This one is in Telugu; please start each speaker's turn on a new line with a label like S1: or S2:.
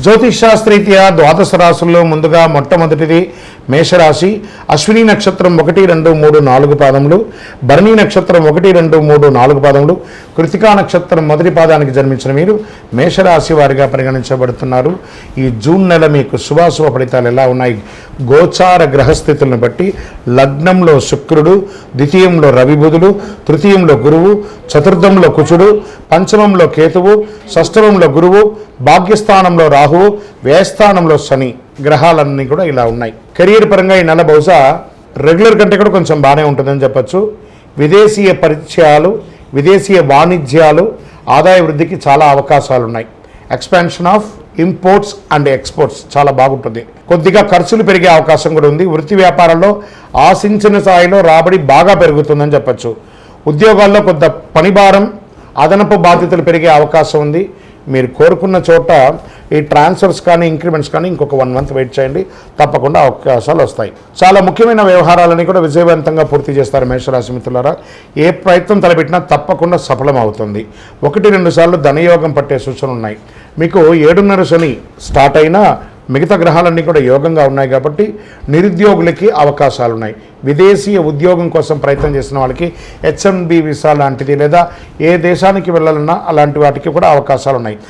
S1: జ్యోతిష్ శాస్త్రీత్యా ద్వాదశ రాశుల్లో ముందుగా మొట్టమొదటిది మేషరాశి. అశ్విని నక్షత్రం 1, 2, 3, 4 పాదములు, భరణి నక్షత్రం 1, 2, 3, 4 పాదములు, కృతికా నక్షత్రం మొదటి పాదానికి జన్మించిన మీరు మేషరాశి వారిగా పరిగణించబడుతున్నారు. ఈ జూన్ నెల మీకు శుభాశుభ ఫలితాలు ఎలా ఉన్నాయి? గోచార గ్రహస్థితులను బట్టి లగ్నంలో శుక్రుడు, ద్వితీయంలో రవి బుధుడు, తృతీయంలో గురువు, చతుర్థంలో కుచుడు, పంచమంలో కేతువు, షష్టమంలో గురువు, భాగ్యస్థానంలో రాహువు, వ్యయస్థానంలో శని గ్రహాలన్నీ కూడా ఇలా ఉన్నాయి. కెరీర్ పరంగా ఈ నెల బహుశా రెగ్యులర్ కంటే కూడా కొంచెం బాగానే ఉంటుందని చెప్పచ్చు. విదేశీయ పరిచయాలు, విదేశీయ వాణిజ్యాలు, ఆదాయ వృద్ధికి చాలా అవకాశాలు ఉన్నాయి. Expansion of imports and exports చాలా బాగుంటుంది. కొద్దిగా ఖర్చులు పెరిగే అవకాశం కూడా ఉంది. వృత్తి వ్యాపారంలో ఆశించిన స్థాయిలో రాబడి బాగా పెరుగుతుందని చెప్పచ్చు. ఉద్యోగాల్లో కొంత పనిభారం, అదనపు బాధ్యతలు పెరిగే అవకాశం ఉంది. మీరు కోరుకున్న చోట ఈ ట్రాన్స్ఫర్స్ కానీ ఇంక్రిమెంట్స్ కానీ ఇంకొక 1 మంత్ వెయిట్ చేయండి, తప్పకుండా అవకాశాలు వస్తాయి. చాలా ముఖ్యమైన వ్యవహారాలని కూడా విజయవంతంగా పూర్తి చేస్తారు మేషరాశి మిత్రులారా. ఏ ప్రయత్నం తలపెట్టినా తప్పకుండా సఫలం అవుతుంది. 1-2 సార్లు ధనయోగం పట్టే సూచనలు ఉన్నాయి. మీకు 7.5 శని స్టార్ట్ అయినా మిగతా గ్రహాలన్నీ కూడా యోగంగా ఉన్నాయి కాబట్టి నిరుద్యోగులకి అవకాశాలు ఉన్నాయి. విదేశీయ ఉద్యోగం కోసం ప్రయత్నం చేసిన వాళ్ళకి H1B వీసా లాంటిది లేదా ఏ దేశానికి వెళ్ళాలన్నా అలాంటి వాటికి కూడా అవకాశాలు ఉన్నాయి.